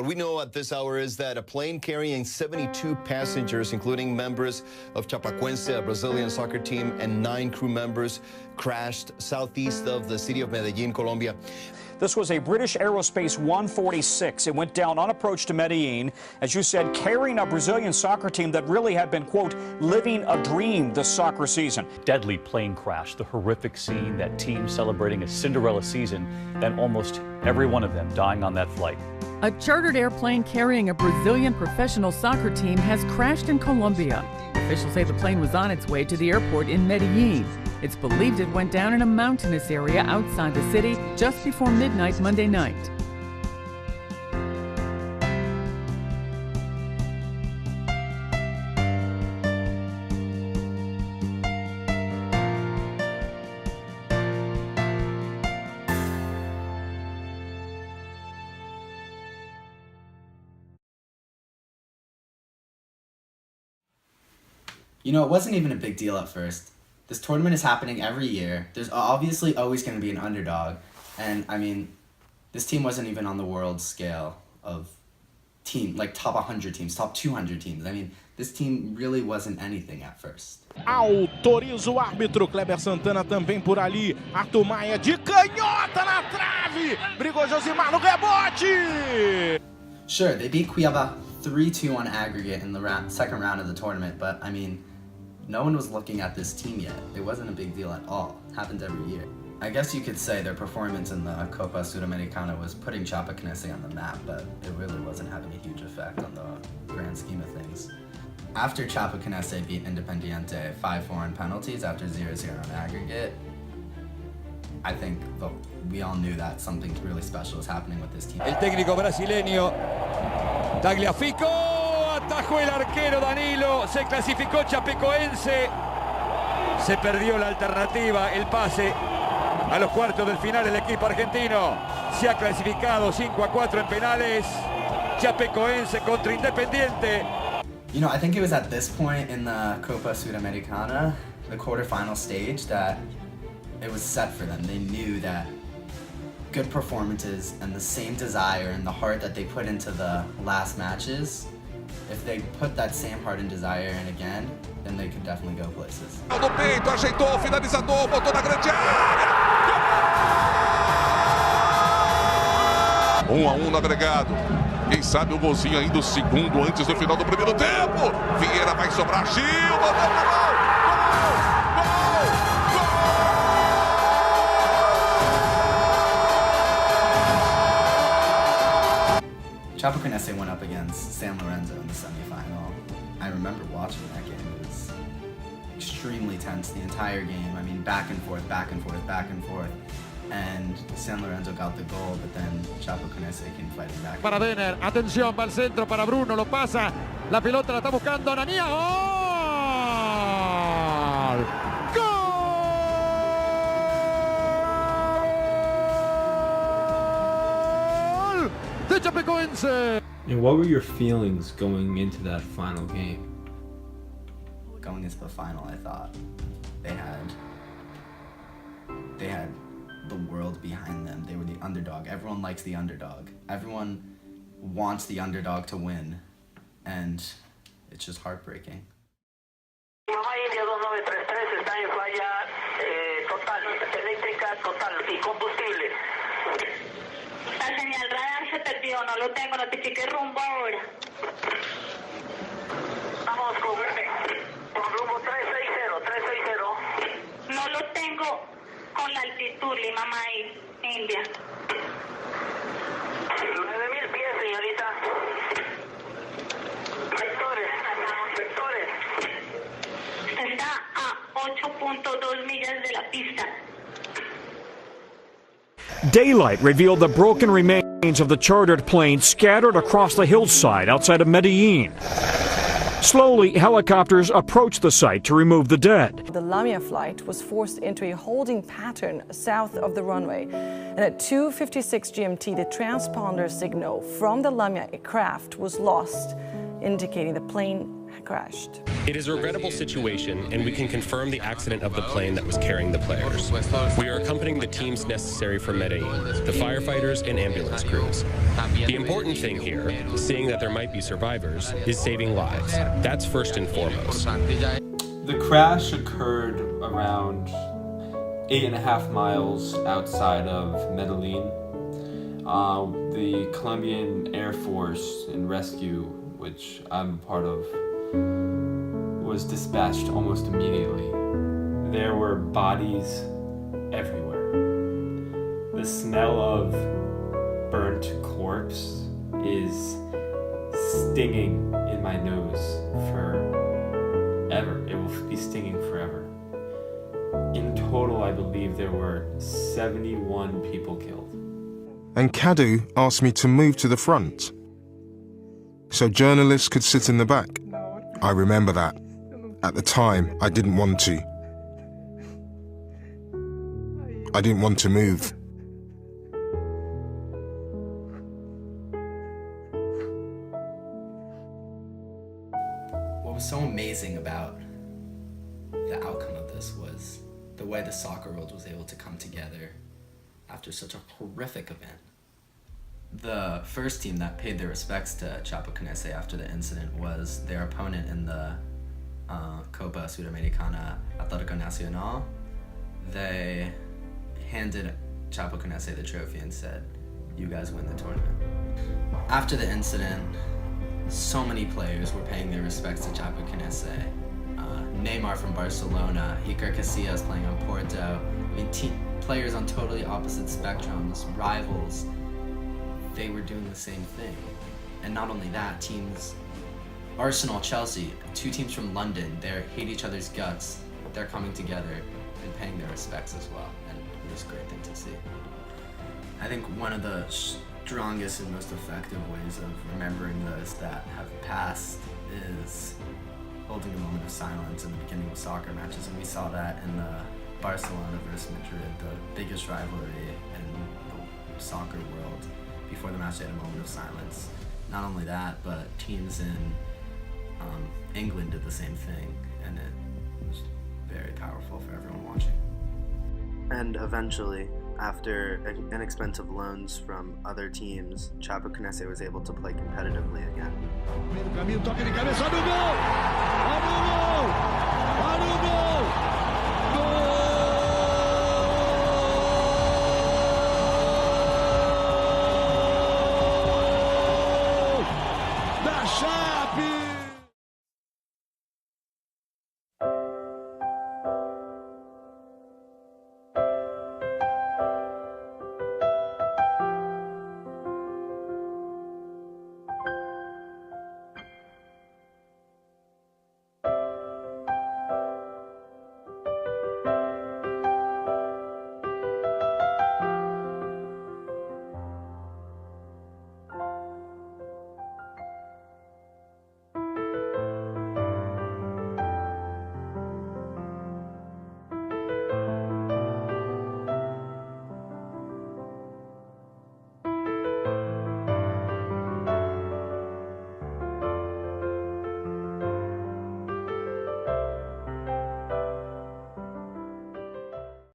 What we know at this hour is that a plane carrying 72 passengers, including members of Chapecoense, a Brazilian soccer team, and 9 crew members, crashed southeast of the city of Medellin, Colombia. This was a British Aerospace 146. It went down on approach to Medellin, as you said, carrying a Brazilian soccer team that really had been, quote, living a dream this soccer season. Deadly plane crash, the horrific scene, that team celebrating a Cinderella season, and almost every one of them dying on that flight. A chartered airplane carrying a Brazilian professional soccer team has crashed in Colombia. Officials say the plane was on its way to the airport in Medellin. It's believed it went down in a mountainous area outside the city just before midnight Monday night. You know, it wasn't even a big deal at first. This tournament is happening every year. There's obviously always going to be an underdog. And, I mean, this team wasn't even on the world scale of like top 100 teams, top 200 teams. I mean, this team really wasn't anything at first. Autoriza o árbitro. Kleber Santana também por ali. Arthur Maia de canhota na trave. Brigou Josimar no rebote. Sure, they beat Cuiabá 3-2 on aggregate in the second round of the tournament, but, I mean, no one was looking at this team yet. It wasn't a big deal at all. It happens every year. I guess you could say their performance in the Copa Sudamericana was putting Chapecoense on the map, but it really wasn't having a huge effect on the grand scheme of things. After Chapecoense beat Independiente 5-4 in penalties after 0-0 on aggregate, I think we all knew that something really special was happening with this team. El técnico brasileño Tagliafico. Atajó el arquero Danilo, se clasificó Chapecoense, se perdió la alternativa, el pase a los cuartos del final. El equipo argentino se ha clasificado 5-4 en penales. Chapecoense contra Independiente. You know, I think it was at this point in the Copa Sudamericana, the quarterfinal stage, that it was set for them. They knew that good performances and the same desire and the heart that they put into the last matches, if they put that same heart and desire in again, then they could definitely go places. No peito, ajeitou, finalizador, botou na grande área. 1-1 no agregado. Quem sabe o golzinho ainda o segundo antes do final do primeiro tempo. Vieira vai sobrar, Gil, mandou pro gol. Chapecoense went up against San Lorenzo in the semifinal. I remember watching that game. It was extremely tense the entire game. I mean, back and forth, back and forth, back and forth. And San Lorenzo got the goal, but then Chapecoense came fighting back. Para Denner, atención, va al centro para Bruno, lo pasa. La pelota la está buscando Ananía. ¡Gol! De Chapecoense. And what were your feelings going into that final game? Going into the final, I thought they had the world behind them. They were the underdog. Everyone likes the underdog. Everyone wants the underdog to win, and it's just heartbreaking. Mamá India 2933 está en falla total, eléctrica total y combustible. La señal radar se perdió, no lo tengo, notifique rumbo ahora. Vamos con rumbo 360. No lo tengo con la altitud, Lima May, India. 9.000 pies, señorita. Vectores. Está a 8.2 millas de la pista. Daylight revealed the broken remains of the chartered plane scattered across the hillside outside of Medellin. Slowly, helicopters approached the site to remove the dead. The Lamia flight was forced into a holding pattern south of the runway. And at 2:56 GMT, the transponder signal from the Lamia craft was lost, indicating the plane crashed. It is a regrettable situation, and we can confirm the accident of the plane that was carrying the players. We are accompanying the teams necessary for Medellin, the firefighters and ambulance crews. The important thing here, seeing that there might be survivors, is saving lives. That's first and foremost. The crash occurred around 8.5 miles outside of Medellin. The Colombian Air Force and Rescue, which I'm a part of, was dispatched almost immediately. There were bodies everywhere. The smell of burnt corpse is stinging in my nose forever. It will be stinging forever. In total, I believe there were 71 people killed. And Kadu asked me to move to the front so journalists could sit in the back. I remember that. At the time, I didn't want to. I didn't want to move. What was so amazing about the outcome of this was the way the soccer world was able to come together after such a horrific event. The first team that paid their respects to Chapecoense after the incident was their opponent in the Copa Sudamericana Atlético Nacional. They handed Chapecoense the trophy and said, "You guys win the tournament." After the incident, so many players were paying their respects to Chapecoense. Neymar from Barcelona, Iker Casillas playing on Porto. I mean, players on totally opposite spectrums, rivals, they were doing the same thing. And not only that, teams, Arsenal, Chelsea, two teams from London, they hate each other's guts. They're coming together and paying their respects as well. And it was a great thing to see. I think one of the strongest and most effective ways of remembering those that have passed is holding a moment of silence in the beginning of soccer matches. And we saw that in the Barcelona versus Madrid, the biggest rivalry in the soccer world. Before the match, they had a moment of silence. Not only that, but teams in England did the same thing, and it was very powerful for everyone watching. And eventually, after inexpensive loans from other teams, Chapecoense was able to play competitively again. Da Chape!